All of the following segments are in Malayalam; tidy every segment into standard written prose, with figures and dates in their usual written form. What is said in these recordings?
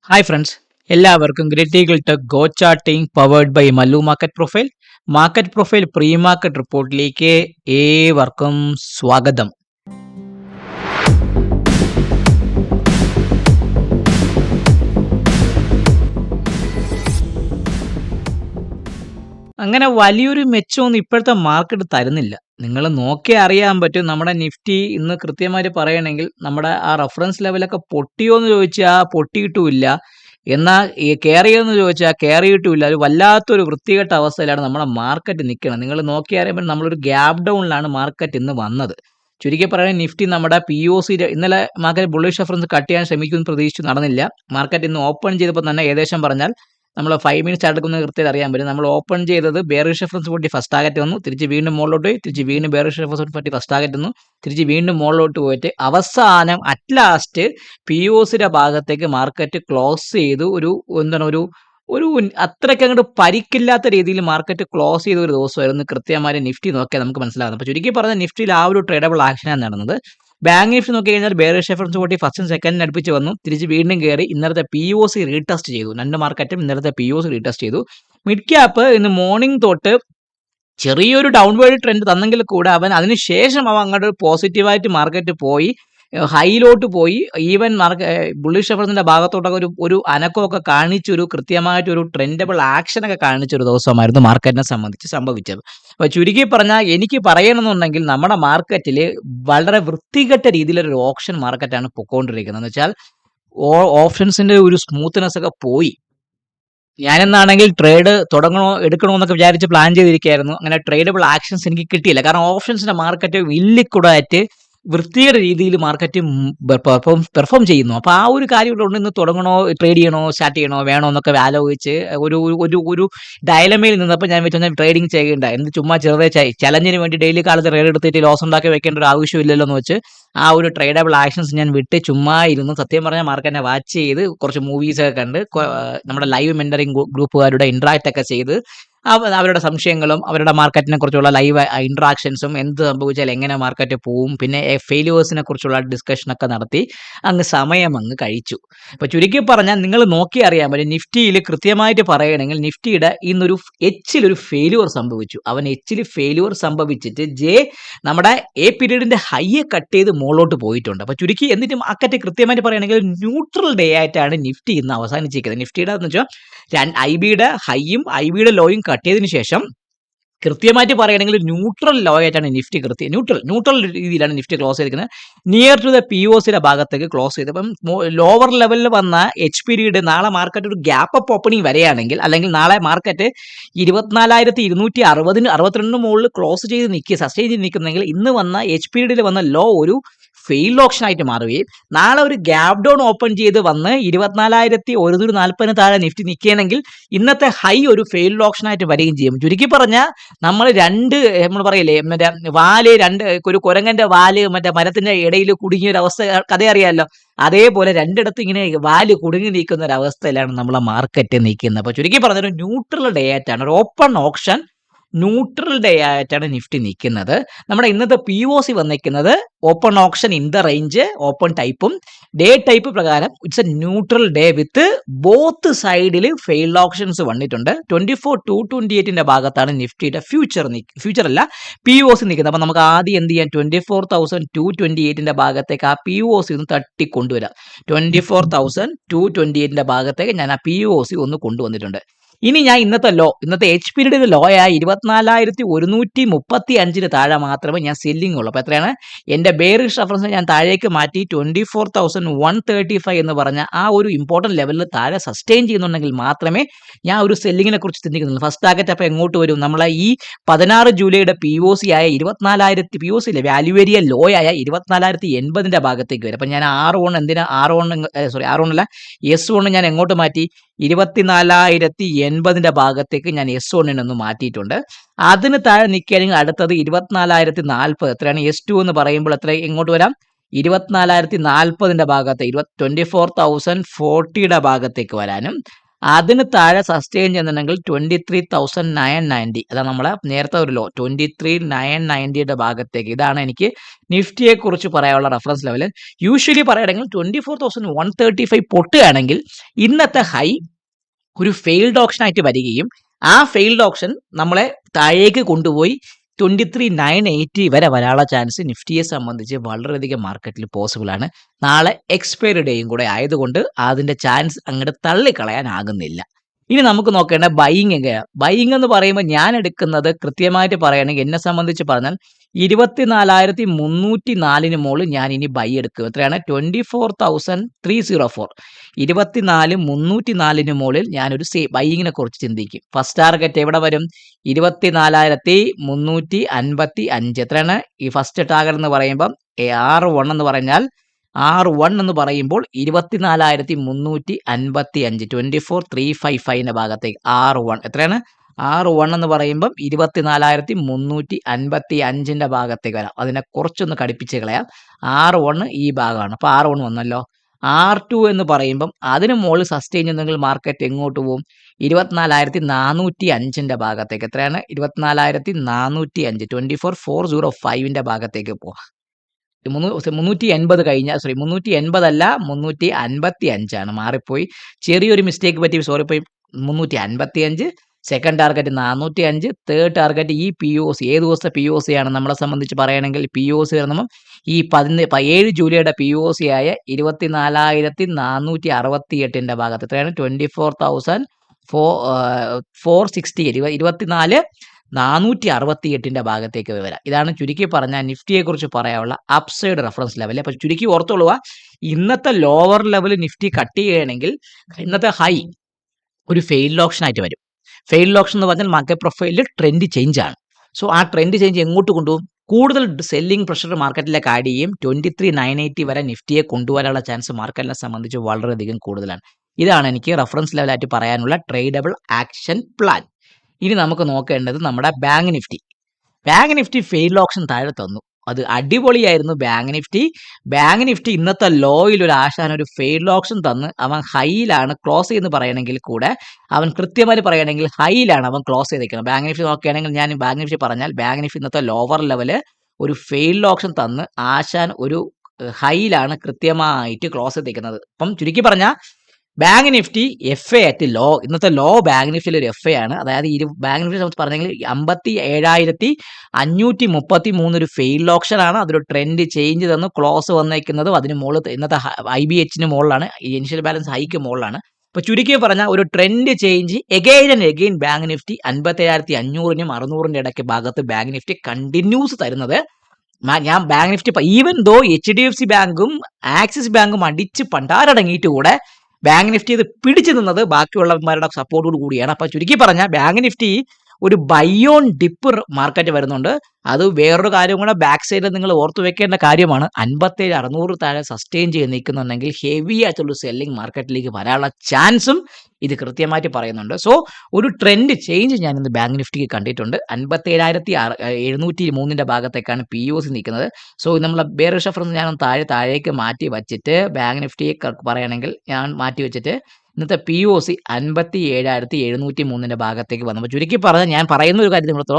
ഹായ് ഫ്രണ്ട്സ്, എല്ലാവർക്കും greet eagle tech go charting powered by Mallu market profile pre market റിപ്പോർട്ടിലേക്ക് ഏവർക്കും സ്വാഗതം. അങ്ങനെ വലിയൊരു മെച്ചമൊന്നും ഇപ്പോഴത്തെ മാർക്കറ്റ് തരുന്നില്ല. നിങ്ങൾ നോക്കി അറിയാൻ പറ്റും. നമ്മുടെ നിഫ്റ്റി ഇന്ന് കൃത്യമായിട്ട് പറയണമെങ്കിൽ നമ്മുടെ ആ റെഫറൻസ് ലെവലൊക്കെ പൊട്ടിയോ എന്ന് ചോദിച്ചാൽ പൊട്ടിയിട്ടുമില്ല. എന്നാൽ കയറിയോന്ന് ചോദിച്ചാൽ കയറിയിട്ടുമില്ല. ഒരു വല്ലാത്തൊരു വൃത്തികെട്ട അവസ്ഥയിലാണ് നമ്മുടെ മാർക്കറ്റ് നിൽക്കുന്നത്. നിങ്ങൾ നോക്കി അറിയുമ്പോൾ നമ്മളൊരു ഗ്യാപ് ഡൗണിലാണ് മാർക്കറ്റ് ഇന്ന് വന്നത്. ചുരുക്കി പറയുകയാണെങ്കിൽ നിഫ്റ്റി നമ്മുടെ POC ഇന്നലെ മാർക്കറ്റ് ബുള്ളിഷ് റെഫറൻസ് കട്ട് ചെയ്യാൻ ശ്രമിക്കുമെന്ന് പ്രതീക്ഷിച്ചു, നടന്നില്ല. മാർക്കറ്റ് ഇന്ന് ഓപ്പൺ ചെയ്തപ്പോൾ തന്നെ ഏകദേശം പറഞ്ഞാൽ നമ്മൾ 5 മിനിറ്റ്സ് അടുക്കുന്ന കൃത്യത അറിയാൻ പറ്റും. നമ്മൾ ഓപ്പൺ ചെയ്തത് ബെയറിഷ് റെഫറൻസ് പൊട്ടി ഫസ്റ്റ് ടാർഗറ്റ് വന്നു, തിരിച്ച് വീണ്ടും മുകളിലോട്ട് പോയി, തിരിച്ച് വീണ്ടും ബെയറിഷ് റെഫറൻസ് പൊട്ടി ഫസ്റ്റ് ടാർഗറ്റ് വന്നു, തിരിച്ച് വീണ്ടും മുകളിലോട്ട് പോയിട്ട് അവസാനം അറ്റ് ലാസ്റ്റ് POCയുടെ ഭാഗത്തേക്ക് മാർക്കറ്റ് ക്ലോസ് ചെയ്തു. ഒരു ഒരു അത്രയ്ക്ക് അങ്ങോട്ട് പരിക്കില്ലാത്ത രീതിയിൽ മാർക്കറ്റ് ക്ലോസ് ചെയ്ത ഒരു ദിവസമായിരുന്നു കൃത്യമായി നിഫ്റ്റി നോക്കിയാൽ നമുക്ക് മനസ്സിലാകുന്നത്. അപ്പോൾ ചുരുക്കി പറഞ്ഞാൽ നിഫ്റ്റിയിൽ ആ ഒരു ട്രേഡബിൾ ആക്ഷനാണ് നടന്നത്. ബാങ്ക് നിഫ്റ്റി നോക്കി കഴിഞ്ഞാൽ ബെയറിഷ് റെഫറൻസ് കൂട്ടി ഫസ്റ്റും സെക്കൻഡിന് അടുപ്പിച്ച് വന്നു, തിരിച്ച് വീണ്ടും കയറി ഇന്നലത്തെ POC റീടെസ്റ്റ് ചെയ്തു. രണ്ട് മാർക്കറ്റും ഇന്നലത്തെ POC റീടെസ്റ്റ് ചെയ്തു. മിഡ് ക്യാപ്പ് ഇന്ന് മോർണിംഗ് തൊട്ട് ചെറിയൊരു ഡൗൺവേർഡ് ട്രെൻഡ് തന്നെങ്കിൽ കൂടെ അതിനുശേഷം അങ്ങോട്ട് പോസിറ്റീവായിട്ട് മാർക്കറ്റ് പോയി, ഹൈയിലോട്ട് പോയി. ഈവൻ ബുള്ളിഷ് റെഫറൻസിന്റെ ഭാഗത്തോട്ടൊക്കെ ഒരു അനക്കമൊക്കെ കാണിച്ചൊരു കൃത്യമായിട്ടൊരു ട്രെൻഡബിൾ ആക്ഷനൊക്കെ കാണിച്ചൊരു ദിവസമായിരുന്നു മാർക്കറ്റിനെ സംബന്ധിച്ച് സംഭവിച്ചത്. അപ്പോൾ ചുരുക്കി പറഞ്ഞാൽ എനിക്ക് പറയണമെന്നുണ്ടെങ്കിൽ നമ്മുടെ മാർക്കറ്റിൽ വളരെ വൃത്തികെട്ട രീതിയിലൊരു ഓപ്ഷൻ മാർക്കറ്റാണ് പൊക്കോണ്ടിരിക്കുന്നത്. എന്ന് വെച്ചാൽ ഓപ്ഷൻസിന്റെ ഒരു സ്മൂത്ത്നെസ് ഒക്കെ പോയി. ഞാനെന്നാണെങ്കിൽ ട്രേഡ് തുടങ്ങണോ എടുക്കണോ എന്നൊക്കെ വിചാരിച്ച് പ്ലാൻ ചെയ്തിരിക്കുകയായിരുന്നു. അങ്ങനെ ട്രേഡബിൾ ആക്ഷൻസ് എനിക്ക് കിട്ടിയില്ല. കാരണം ഓപ്ഷൻസിന്റെ മാർക്കറ്റ് ഇല്ലിക്കൂടായിട്ട് വൃത്തിയുടെ രീതിയിൽ മാർക്കറ്റ് പെർഫോം ചെയ്യുന്നു. അപ്പോൾ ആ ഒരു കാര്യം കൊണ്ട് ഇന്ന് തുടങ്ങണോ, ട്രേഡ് ചെയ്യണോ, സ്റ്റാർട്ട് ചെയ്യണോ, വേണോ എന്നൊക്കെ ആലോചിച്ച് ഒരു ഒരു ഒരു ഡയലമയിൽ നിന്നപ്പോൾ ഞാൻ വെച്ചാൽ ട്രേഡിങ് ചെയ്യേണ്ട, എന്ത് ചുമ്മാ ചെറുതെ ചലഞ്ചിന് വേണ്ടി ഡെയിലി കാലത്ത് ട്രേഡ് എടുത്തിട്ട് ലോസ് ഉണ്ടാക്കി വെക്കേണ്ട ഒരു ആവശ്യമില്ലല്ലോ എന്ന് വെച്ച് ആ ഒരു ട്രേഡബിൾ ആക്ഷൻസ് ഞാൻ വിട്ട് ചുമ്മാ ഇരുന്നു. സത്യം പറഞ്ഞാൽ മാർക്കറ്റിനെ വാച്ച് ചെയ്ത് കുറച്ച് മൂവീസൊക്കെ കണ്ട് നമ്മുടെ ലൈവ് മെന്ററിങ് ഗ്രൂപ്പുകാരുടെ ഇന്ററാക്ട് ഒക്കെ ചെയ്ത് അവരുടെ സംശയങ്ങളും അവരുടെ മാർക്കറ്റിനെ കുറിച്ചുള്ള ലൈവ് ഇൻട്രാക്ഷൻസും എന്ത് സംഭവിച്ചാൽ എങ്ങനെ മാർക്കറ്റ് പോവും, പിന്നെ ഫെയിലിയേഴ്സിനെ കുറിച്ചുള്ള ഡിസ്കഷനൊക്കെ നടത്തി സമയം കഴിച്ചു. അപ്പോൾ ചുരുക്കി പറഞ്ഞാൽ നിങ്ങൾ നോക്കി അറിയാൻ പറ്റും, നിഫ്റ്റിയിൽ കൃത്യമായിട്ട് പറയുകയാണെങ്കിൽ നിഫ്റ്റിയുടെ ഇന്നൊരു എച്ചിലൊരു ഫെയിലിയർ സംഭവിച്ചു. അവൻ എച്ചിൽ ഫെയിലിയർ സംഭവിച്ചിട്ട് നമ്മുടെ A പീരീഡിന്റെ ഹൈയെ കട്ട് ചെയ്ത് മുകളിലോട്ട് പോയിട്ടുണ്ട്. അപ്പോൾ ചുരുക്കി എന്നിട്ട് മാർക്കറ്റ് കൃത്യമായിട്ട് പറയുകയാണെങ്കിൽ ന്യൂട്രൽ ഡേ ആയിട്ടാണ് നിഫ്റ്റി ഇന്ന് അവസാനിച്ചിരിക്കുന്നത്. നിഫ്റ്റിയുടെ എന്ന് വെച്ചാൽ IBയുടെ ഹൈയും IBയുടെ ലോയും കട്ട് ചെയ്തതിനു ശേഷം കൃത്യമായിട്ട് പറയുകയാണെങ്കിൽ ന്യൂട്രൽ ലോ ആയിട്ടാണ് നിഫ്റ്റി ന്യൂട്രൽ രീതിയിലാണ് നിഫ്റ്റി ക്ലോസ് ചെയ്തിരിക്കുന്നത്. നിയർ ടു ദ POCയുടെ ഭാഗത്തേക്ക് ക്ലോസ് ചെയ്ത്. അപ്പം ലോവർ ലെവലിൽ വന്ന പീരീഡ് നാളെ മാർക്കറ്റ് ഒരു ഗ്യാപ്പ് അപ്പ് ഓപ്പണിംഗ് വരെയാണെങ്കിൽ, അല്ലെങ്കിൽ നാളെ മാർക്കറ്റ് 24,260 മുകളിൽ ക്ലോസ് ചെയ്ത് സസ്റ്റെയിൻ ചെയ്ത് നിൽക്കുന്നെങ്കിൽ ഇന്ന് വന്ന പീരീഡിൽ വന്ന ലോ ഒരു ഫെയിൽ ഓപ്ഷൻ ആയിട്ട് മാറുകയും നാളെ ഒരു ഗ്യാപ് ഡൗൺ ഓപ്പൺ ചെയ്ത് വന്ന് 24,140 താഴെ നിഫ്റ്റി നിൽക്കുകയാണെങ്കിൽ ഇന്നത്തെ ഹൈ ഒരു ഫെയിൽ ഓപ്ഷൻ ആയിട്ട് വരികയും ചെയ്യും. ചുരുക്കി പറഞ്ഞാൽ നമ്മൾ പറയില്ലേ, ഒരു കുരങ്ങന്റെ വാല് മരത്തിന്റെ ഇടയിൽ കുടുങ്ങിയ ഒരു അവസ്ഥ കഥ അറിയാമല്ലോ. അതേപോലെ രണ്ടിടത്ത് ഇങ്ങനെ വാല് കുടുങ്ങി നിൽക്കുന്ന ഒരു അവസ്ഥയിലാണ് നമ്മളെ മാർക്കറ്റ് നിൽക്കുന്നത്. അപ്പോൾ ചുരുക്കി പറഞ്ഞൊരു ന്യൂട്രൽ ഡേ ആയിട്ടാണ്, ഒരു ഓപ്പൺ ഓപ്ഷൻ ന്യൂട്രൽ ഡേ ആയിട്ടാണ് നിഫ്റ്റി നിൽക്കുന്നത്. നമ്മുടെ ഇന്നത്തെ POC വന്നിരിക്കുന്നത് open option in the range open ടൈപ്പും ഡേ ടൈപ്പ് പ്രകാരം it's A neutral day with both സൈഡിൽ ഫെയിൽഡ് ഓപ്ഷൻസ് വന്നിട്ടുണ്ട്. 24,228 ഭാഗത്താണ് നിഫ്റ്റിയുടെ ഫ്യൂച്ചർ അല്ല POC നിൽക്കുന്നത്. അപ്പോൾ നമുക്ക് ആദ്യം എന്ത് ചെയ്യാം, 24,228 ഭാഗത്തേക്ക് ആ POC ഒന്ന് തട്ടിക്കൊണ്ടുവരാം. 24,228 ഭാഗത്തേക്ക് ഞാൻ ആ POC ഒന്ന് കൊണ്ടുവന്നിട്ടുണ്ട്. ഇനി ഞാൻ ഇന്നത്തെ പീരീഡിന്റെ ലോ ആയ 24,135 താഴെ മാത്രമേ ഞാൻ സെല്ലിംഗ് ഉള്ളൂ. അപ്പോൾ എത്രയാണ് എൻ്റെ ബെയറിഷ് റെഫറൻസ് ഞാൻ താഴേക്ക് മാറ്റി 24,135 എന്ന് പറഞ്ഞ ആ ഒരു ഇമ്പോർട്ടൻറ്റ് ലെവലിൽ താഴെ സസ്റ്റെയിൻ ചെയ്യുന്നുണ്ടെങ്കിൽ മാത്രമേ ഞാൻ ഒരു സെല്ലിങ്ങിനെ കുറിച്ച് ചിന്തിക്കുന്നുള്ളൂ. ഫസ്റ്റ് ടാർഗറ്റ് അപ്പോൾ എങ്ങോട്ട് വരും, നമ്മളെ ഈ 16 ജൂലൈയുടെ POC ആയ 24,000 POC ഇല്ലേ, വാല്യൂ ഏരിയ ലോ ആയ 24,080 ഭാഗത്തേക്ക് വരും. അപ്പം ഞാൻ S1 ഞാൻ എങ്ങോട്ട് മാറ്റി, 24,080 ഭാഗത്തേക്ക് ഞാൻ S1 ഒന്ന് മാറ്റിയിട്ടുണ്ട്. അതിന് താഴെ നിൽക്കുകയാണെങ്കിൽ അടുത്തത് 24,040 എത്രയാണ്, S2 എന്ന് പറയുമ്പോൾ എത്ര എങ്ങോട്ട് വരാം, 24,040 ഭാഗത്ത് 24,040 ഭാഗത്തേക്ക് വരാനും അതിന് താഴെ സസ്റ്റെയിൻ ചെയ്യുന്നുണ്ടെങ്കിൽ 23,990, അതാണ് നമ്മളെ നേരത്തെ ഒരു ലോ 23,990യുടെ ഭാഗത്തേക്ക്. ഇതാണ് എനിക്ക് നിഫ്റ്റിയെ കുറിച്ച് പറയാനുള്ള റെഫറൻസ് ലെവൽ. യൂഷ്വലി പറയുകയാണെങ്കിൽ 24,135 പൊട്ടുകയാണെങ്കിൽ ഇന്നത്തെ ഹൈ ഒരു ഫെയിൽഡ് ഓപ്ഷൻ ആയിട്ട് വരികയും ആ ഫെയിൽഡ് ഓപ്ഷൻ നമ്മളെ താഴേക്ക് കൊണ്ടുപോയി 23,980 വരെ വരാനുള്ള ചാൻസ് നിഫ്റ്റിയെ സംബന്ധിച്ച് വളരെയധികം മാർക്കറ്റിൽ പോസിബിൾ ആണ്. നാളെ എക്സ്പയറി ഡേയും കൂടെ ആയതുകൊണ്ട് അതിന്റെ ചാൻസ് അങ്ങോട്ട് തള്ളിക്കളയാനാകുന്നില്ല. ഇനി നമുക്ക് നോക്കേണ്ട ബൈയിങ് എങ്ങനെയാണ്. ബൈയിങ് എന്ന് പറയുമ്പോൾ ഞാൻ എടുക്കുന്നത് കൃത്യമായിട്ട് പറയുകയാണെങ്കിൽ എന്നെ സംബന്ധിച്ച് പറഞ്ഞാൽ 24,304 മുകളിൽ ഞാൻ ഇനി ബൈ എടുക്കും. എത്രയാണ്? 24,304. 24,304 മുകളിൽ ഞാനൊരു ബൈയിങ്ങിനെ കുറിച്ച് ചിന്തിക്കും. ഫസ്റ്റ് ടാർഗറ്റ് എവിടെ വരും? 24,355. എത്രയാണ് ഈ ഫസ്റ്റ് ടാർഗറ്റ് എന്ന് പറയുമ്പം R1 എന്ന് പറഞ്ഞാൽ R1 എന്ന് പറയുമ്പോൾ 24,355, 24,355 ഭാഗത്തേക്ക് R1 എത്രയാണ്? R1 എന്ന് പറയുമ്പം 24,355 ഭാഗത്തേക്ക് വരാം. അതിനെ കുറച്ചൊന്ന് കടുപ്പിച്ച് കളയാം. R1 ഈ ഭാഗമാണ്. അപ്പോൾ R1 വന്നല്ലോ. R2 എന്ന് പറയുമ്പം അതിന് മുകളിൽ സസ്റ്റെയിൻ ചെയ്യുന്നെങ്കിൽ മാർക്കറ്റ് എങ്ങോട്ട് പോകും? 24,405 ഭാഗത്തേക്ക്. എത്രയാണ്? 24,405, 24,405 ഭാഗത്തേക്ക് പോകാം. 380 കഴിഞ്ഞാൽ 380 അല്ല 355 മാറിപ്പോയി. ചെറിയൊരു മിസ്റ്റേക്ക് പറ്റി, സോറി. പോയി 355. Second target 405. തേർഡ് ടാർഗറ്റ് ഈ POC. ഏത് ദിവസത്തെ POC ആണ് നമ്മളെ സംബന്ധിച്ച് പറയുകയാണെങ്കിൽ POC വരുമ്പോൾ ഈ 17 ജൂലൈയുടെ POC ആയ 24,468 ഭാഗത്ത്. എത്രയാണ്? 24,468, 24,468 ഭാഗത്തേക്ക് വരാം. ഇതാണ് ചുരുക്കി പറഞ്ഞാൽ നിഫ്റ്റിയെ കുറിച്ച് പറയാനുള്ള അപ്സൈഡ് റെഫറൻസ് ലെവൽ. അപ്പോൾ ചുരുക്കി ഓർത്തോളുക, ഇന്നത്തെ ലോവർ ലെവൽ നിഫ്റ്റി കട്ട് ചെയ്യുകയാണെങ്കിൽ ഇന്നത്തെ ഹൈ ഒരു ഫെയിൽഡ് ഓപ്ഷൻ ആയിട്ട് വരും. ഫെയിൽഡ് ഓപ്ഷൻ എന്ന് പറഞ്ഞാൽ മാർക്കറ്റ് പ്രൊഫൈലിൽ ട്രെൻഡ് ചേഞ്ച് ആണ്. സോ ആ ട്രെൻഡ് ചേഞ്ച് എങ്ങോട്ട് കൊണ്ടുപോകും? കൂടുതൽ സെല്ലിംഗ് പ്രഷർ മാർക്കറ്റിലേക്ക് ആഡ് ചെയ്യും. 23,980 വരെ നിഫ്റ്റിയെ കൊണ്ടുവരാനുള്ള ചാൻസ് മാർക്കറ്റിനെ സംബന്ധിച്ച് വളരെയധികം കൂടുതലാണ്. ഇതാണ് എനിക്ക് റെഫറൻസ് ലെവലായിട്ട് പറയാനുള്ള ട്രേഡബിൾ ആക്ഷൻ പ്ലാൻ. ഇനി നമുക്ക് നോക്കേണ്ടത് നമ്മുടെ bank Nifty. Bank Nifty failed option താഴെ തന്നു. അത് അടിപൊളിയായിരുന്നു ബാങ്ക് നിഫ്റ്റി. ബാങ്ക് നിഫ്റ്റി ഇന്നത്തെ ലോയിൽ ഒരു ആശാന ഒരു ഫെയിൽഡ് ഓപ്ഷൻ തന്ന് അവൻ ഹൈയിലാണ് ക്ലോസ് ചെയ്യുന്നത് പറയണമെങ്കിൽ കൂടെ അവൻ കൃത്യമായിട്ട് പറയുകയാണെങ്കിൽ ഹൈയിലാണ് അവൻ ക്ലോസ് ചെയ്തേക്കുന്നത്. ബാങ്ക് നിഫ്റ്റി നോക്കുകയാണെങ്കിൽ ഞാൻ ബാങ്ക് നിഫ്റ്റി പറഞ്ഞാൽ ബാങ്ക് നിഫ്റ്റി ഇന്നത്തെ ലോവർ ലെവല് ഒരു ഫെയിൽഡ് ഓപ്ഷൻ തന്ന് ആശാൻ ഒരു ഹൈയിലാണ് കൃത്യമായിട്ട് ക്ലോസ് ചെയ്തേക്കുന്നത്. അപ്പം ചുരുക്കി പറഞ്ഞാൽ bank Nifty FA at low. ഇന്നത്തെ ലോ ബാങ്ക് നിഫ്റ്റിയിൽ ഒരു FA ആണ്. അതായത് ബാങ്ക് നിഫ്റ്റി സംബന്ധിച്ച് പറഞ്ഞെങ്കിൽ 57,533 ഒരു ഫെയിൽഡ് ഓപ്ഷൻ ആണ്. അതൊരു ട്രെൻഡ് ചേഞ്ച് തന്നു ക്ലോസ് വന്നേക്കുന്നതും അതിന് മുകളിൽ ഇന്നത്തെ IBHന് മുകളിലാണ്, ഇനിഷ്യൽ ബാലൻസ് ഹൈക്ക് മുകളിലാണ്. അപ്പോൾ ചുരുക്കി പറഞ്ഞാൽ ഒരു trend change again and again bank Nifty 57,500നും 600ന്റെ ഇടയ്ക്ക് ഭാഗത്ത് ബാങ്ക് നിഫ്റ്റി കണ്ടിന്യൂസ് തരുന്നത്. ഞാൻ bank Nifty even though HDFC ബാങ്കും ആക്സിസ് ബാങ്കും അടിച്ച് പണ്ടാരടങ്ങിയിട്ട് കൂടെ ബാങ്ക് നിഫ്റ്റി ഇത് പിടിച്ചു നിന്നത് ബാക്കിയുള്ളവന്മാരുടെ സപ്പോർട്ടോട് കൂടിയാണ്. അപ്പോൾ ചുരുക്കി പറഞ്ഞാൽ ബാങ്ക് നിഫ്റ്റി ഒരു ബൈ ഓൺ ഡിപ്പ് മാർക്കറ്റ് വരുന്നുണ്ട്. അത് വേറൊരു കാര്യം കൂടെ ബാക്ക് സൈഡിൽ നിങ്ങൾ ഓർത്തു വെക്കേണ്ട കാര്യമാണ്. 57,600 താഴെ സസ്റ്റെയിൻ ചെയ്ത് നിൽക്കുന്നുണ്ടെങ്കിൽ ഹെവി ആയിട്ടുള്ള സെല്ലിംഗ് മാർക്കറ്റിലേക്ക് വരാനുള്ള ചാൻസും ഇത് കൃത്യമായിട്ട് പറയുന്നുണ്ട്. സോ ഒരു ട്രെൻഡ് ചേഞ്ച് ഞാൻ ഇന്ന് ബാങ്ക് നിഫ്റ്റിക്ക് കണ്ടിട്ടുണ്ട്. 57,703 ഭാഗത്തേക്കാണ് POC നിൽക്കുന്നത്. സോ നമ്മൾ ബെയറിഷ് റെഫറൻസ് ഞാൻ താഴേക്ക് മാറ്റി വെച്ചിട്ട് ബാങ്ക് നിഫ്റ്റിയെ പറയുകയാണെങ്കിൽ ഞാൻ മാറ്റി വെച്ചിട്ട് ഇന്നത്തെ POC 57,703 ഭാഗത്തേക്ക് വന്നപ്പോൾ ചുരുക്കി പറഞ്ഞാൽ ഞാൻ പറയുന്ന ഒരു കാര്യം നിങ്ങളോട്,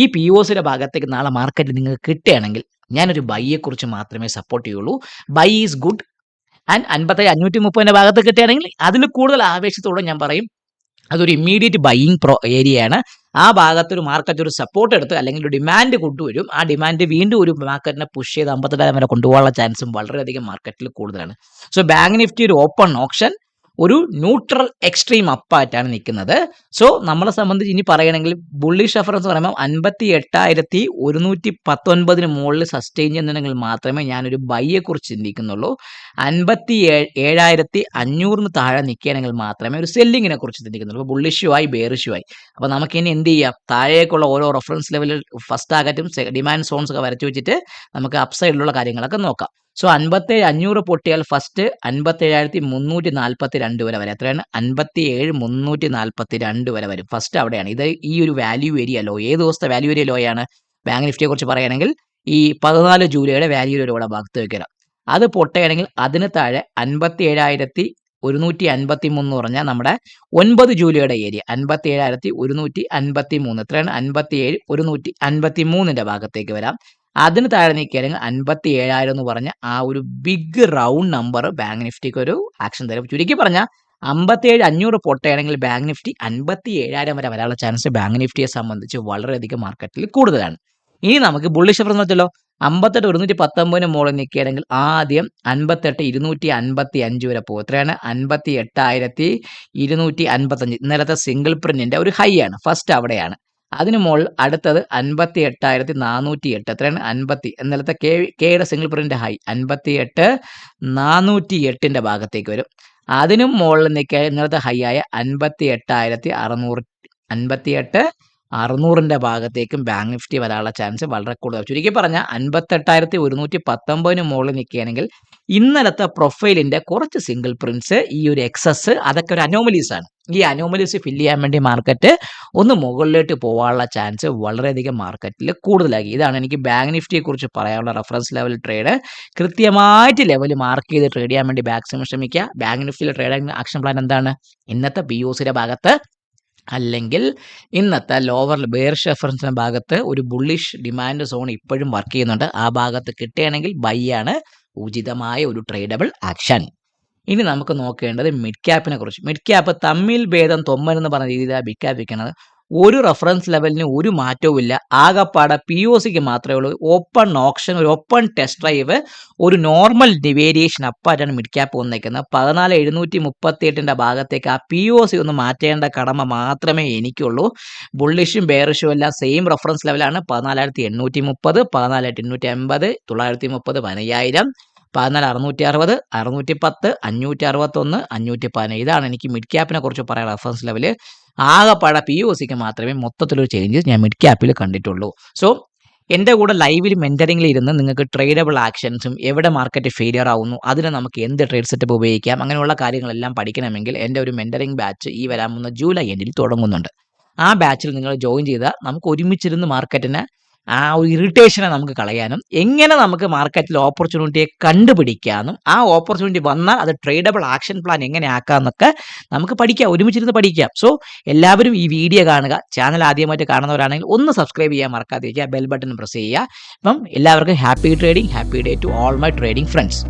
ഈ POCയുടെ ഭാഗത്തേക്ക് നാളെ മാർക്കറ്റ് നിങ്ങൾക്ക് കിട്ടുകയാണെങ്കിൽ ഞാനൊരു ബൈയെ കുറിച്ച് മാത്രമേ സപ്പോർട്ട് ചെയ്യുള്ളൂ. By is good. ആൻഡ് 57,530 ഭാഗത്ത് കിട്ടുകയാണെങ്കിൽ അതിൽ കൂടുതൽ ആവേശത്തോടെ ഞാൻ പറയും അതൊരു ഇമ്മീഡിയറ്റ് ബൈയിങ് ഏരിയയാണ്. ആ ഭാഗത്തൊരു മാർക്കറ്റ് ഒരു സപ്പോർട്ട് എടുത്ത് അല്ലെങ്കിൽ ഒരു ഡിമാൻഡ് കൊണ്ടുവരും. ആ ഡിമാൻഡ് വീണ്ടും ഒരു മാർക്കറ്റിനെ പുഷ് ചെയ്ത് 57,000 വരെ കൊണ്ടുപോകാനുള്ള ചാൻസും വളരെയധികം മാർക്കറ്റിൽ കൂടുതലാണ്. സോ ബാങ്ക് നിഫ്റ്റി ഒരു ഓപ്പൺ ഓപ്ഷൻ ഒരു ന്യൂട്രൽ എക്സ്ട്രീം അപ്പായിട്ടാണ് നിൽക്കുന്നത്. സോ നമ്മളെ സംബന്ധിച്ച് ഇനി പറയുകയാണെങ്കിൽ ബുള്ളിഷ് റെഫറൻസ് പറയുമ്പോൾ 58,119 മുകളിൽ സസ്റ്റെയിൻ ചെയ്യുന്നുണ്ടെങ്കിൽ മാത്രമേ ഞാനൊരു ബൈയെ കുറിച്ച് ചിന്തിക്കുന്നുള്ളൂ. 57,500 താഴെ നിൽക്കുകയാണെങ്കിൽ മാത്രമേ ഒരു സെല്ലിങ്ങിനെ കുറിച്ച് ചിന്തിക്കുന്നുള്ളൂ. അപ്പോൾ ബുള്ളിഷുമായി ബെയറിഷുമായി. അപ്പോൾ നമുക്കിനി എന്ത് ചെയ്യാം? താഴേക്കുള്ള ഓരോ റെഫറൻസ് ലെവലിൽ ഫസ്റ്റ് ടാർഗറ്റും ഡിമാൻഡ് സോൺസ് ഒക്കെ വരച്ചു വെച്ചിട്ട് നമുക്ക് അപ്സൈഡിലുള്ള കാര്യങ്ങളൊക്കെ നോക്കാം. സോ 57,500 പൊട്ടിയാൽ ഫസ്റ്റ് 57,342 വരെ വരും. എത്രയാണ്? 57,342 വരെ വരും. ഫസ്റ്റ് അവിടെയാണ്. ഇത് ഈ ഒരു വാല്യൂ ഏരിയ ലോ. ഏത് ദിവസത്തെ വാല്യൂ ഏരിയ ലോ ആണ്? ബാങ്ക് നിഫ്റ്റിയെ കുറിച്ച് പറയുകയാണെങ്കിൽ ഈ 14 ജൂലൈയുടെ വാല്യൂ ഏരിയ ഭാഗത്ത് വയ്ക്കണം. അത് പൊട്ടുകയാണെങ്കിൽ അതിന് താഴെ 57,000 153 എന്ന് പറഞ്ഞാൽ നമ്മുടെ 9 ജൂലൈയുടെ ഏരിയ 57,153 എത്രയാണ് 57,153ന്റെ ഭാഗത്തേക്ക് വരാം. അതിന് താഴെ നിൽക്കുകയാണെങ്കിൽ 57,000 എന്ന് പറഞ്ഞ ആ ഒരു ബിഗ് റൗണ്ട് നമ്പർ ബാങ്ക് നിഫ്റ്റിക്ക് ഒരു ആക്ഷൻ തരും. ചുരുക്കി പറഞ്ഞാൽ 57,500 പൊട്ടയാണെങ്കിൽ ബാങ്ക് നിഫ്റ്റി 57,000 വരെ വരാനുള്ള ചാൻസ് ബാങ്ക് നിഫ്റ്റിയെ സംബന്ധിച്ച് വളരെയധികം മാർക്കറ്റിൽ കൂടുതലാണ്. ഇനി നമുക്ക് ബുള്ളിഷ് റഫറൻസ് വെച്ചല്ലോ 58,119 മുകളിൽ നിൽക്കുകയാണെങ്കിൽ ആദ്യം 58,255 വരെ പോകും. എത്രയാണ് 58,255 ഇന്നലത്തെ സിംഗിൾ പ്രിന്റിന്റെ ഒരു ഹൈ ആണ്. ഫസ്റ്റ് അവിടെയാണ്. അതിന് മുകളിൽ അടുത്തത് 58,408 എത്രയാണ് 50 ഇന്നലത്തെ കെയുടെ സിംഗിൾ പ്രിന്റ് ഹൈ 58,408ന്റെ ഭാഗത്തേക്ക് വരും. അതിനും മുകളിൽ നിൽക്കുക ഇന്നലത്തെ ഹൈ ആയ 58,600 58,600ന്റെ ഭാഗത്തേക്കും ബാങ്ക് നിഫ്റ്റി വരാനുള്ള ചാൻസ് വളരെ കൂടുതൽ. ചുരുക്കി പറഞ്ഞാൽ 58,119 മുകളിൽ നിൽക്കുകയാണെങ്കിൽ ഇന്നലത്തെ പ്രൊഫൈലിന്റെ കുറച്ച് സിംഗിൾ പ്രിന്റ്സ് ഈ ഒരു എക്സസ് അതൊക്കെ ഒരു അനോമലീസ് ആണ്. ഈ അനോമലീസ് ഫില്ല് ചെയ്യാൻ വേണ്ടി മാർക്കറ്റ് ഒന്ന് മുകളിലോട്ട് പോകാനുള്ള ചാൻസ് വളരെയധികം മാർക്കറ്റിൽ കൂടുതലാക്കി. ഇതാണ് എനിക്ക് ബാങ്ക് നിഫ്റ്റിയെ കുറിച്ച് പറയാനുള്ള റഫറൻസ് ലെവൽ ട്രേഡ്. കൃത്യമായിട്ട് ലെവൽ മാർക്ക് ചെയ്ത് ട്രേഡ് ചെയ്യാൻ വേണ്ടി മാക്സിമം ശ്രമിക്കുക. ബാങ്ക് നിഫ്റ്റിയിലെ ട്രേഡിംഗ് ആക്ഷൻ പ്ലാൻ എന്താണ്? ഇന്നത്തെ POCയുടെ ഭാഗത്ത് അല്ലെങ്കിൽ ഇന്നത്തെ ലോവർ ബെയറിഷ് റെഫറൻസിന്റെ ഭാഗത്ത് ഒരു ബുള്ളിഷ് ഡിമാൻഡ് സോൺ ഇപ്പോഴും വർക്ക് ചെയ്യുന്നുണ്ട്. ആ ഭാഗത്ത് കിട്ടുകയാണെങ്കിൽ ബൈ ആണ് ഉചിതമായ ഒരു ട്രേഡബിൾ ആക്ഷൻ. ഇനി നമുക്ക് നോക്കേണ്ടത് മിഡ് ക്യാപ്പിനെ കുറിച്ച്. മിഡ് ക്യാപ്പ് തമ്മിൽ ഭേദം തൊമ്മൻ എന്ന് പറഞ്ഞ രീതിയിലാണ് മിഡ് ക്യാപ്പ് വിൽക്കുന്നത്. ഒരു റെഫറൻസ് ലെവലിന് ഒരു മാറ്റവും ഇല്ല. ആകപ്പാടെ POCക്ക് മാത്രമേ ഉള്ളൂ ഓപ്പൺ ഓപ്ഷൻ, ഒരു ഓപ്പൺ ടെസ്റ്റ് ഡ്രൈവ്, ഒരു നോർമൽ വേരിയേഷൻ അപ്പായിട്ടാണ് മിഡ് ക്യാപ്പ് വന്നേക്കുന്നത്. 14,738ന്റെ ഭാഗത്തേക്ക് ആ POC ഒന്ന് മാറ്റേണ്ട കടമ മാത്രമേ എനിക്കുള്ളൂ. ബുള്ളിഷും ബെയറിഷും എല്ലാം സെയിം റെഫറൻസ് ലെവലാണ്. 14,830, 14,880, 930, 15,000, 14,660, 610, 561, 515. ഇതാണ് എനിക്ക് മിഡ് ക്യാപ്പിനെ കുറിച്ച് പറയാൻ റെഫറൻസ് ലെവല്. ആകെപ്പാടെ POCക്ക് മാത്രമേ മൊത്തത്തിലൊരു ചേഞ്ചസ് ഞാൻ മിഡ് ക്യാപ്പിൽ കണ്ടിട്ടുള്ളൂ. സോ എൻ്റെ കൂടെ ലൈവിൽ മെൻറ്ററിംഗിൽ ഇരുന്ന് നിങ്ങൾക്ക് ട്രേഡബിൾ ആക്ഷൻസും എവിടെ മാർക്കറ്റ് ഫെയിലിയർ ആവുന്നു അതിന് നമുക്ക് എന്ത് ട്രേഡ് സെറ്റപ്പ് ഉപയോഗിക്കാം അങ്ങനെയുള്ള കാര്യങ്ങളെല്ലാം പഠിക്കണമെങ്കിൽ എൻ്റെ ഒരു മെൻറ്ററിംഗ് ബാച്ച് ഈ വരാൻ പോകുന്ന ജൂലൈ എൻഡിൽ തുടങ്ങുന്നുണ്ട്. ആ ബാച്ചിൽ നിങ്ങൾ ജോയിൻ ചെയ്താൽ നമുക്ക് ഒരുമിച്ചിരുന്ന് മാർക്കറ്റിനെ ആ ഒരു ഇറിറ്റേഷനെ നമുക്ക് കളയാനും എങ്ങനെ നമുക്ക് മാർക്കറ്റിൽ ഓപ്പർച്യൂണിറ്റിയെ കണ്ടുപിടിക്കാനും ആ ഓപ്പർച്യൂണിറ്റി വന്നാൽ അത് ട്രേഡബിൾ ആക്ഷൻ പ്ലാൻ എങ്ങനെ ആക്കാമെന്നൊക്കെ നമുക്ക് പഠിക്കാം, ഒരുമിച്ചിരുന്ന് പഠിക്കാം. സോ എല്ലാവരും ഈ വീഡിയോ കാണുക. ചാനൽ ആദ്യമായിട്ട് കാണുന്നവരാണെങ്കിൽ ഒന്ന് സബ്സ്ക്രൈബ് ചെയ്യാൻ മറക്കാതിരിക്കുക, ബെൽ ബട്ടൺ പ്രസ് ചെയ്യുക. അപ്പം എല്ലാവർക്കും happy trading, happy day to all my trading friends.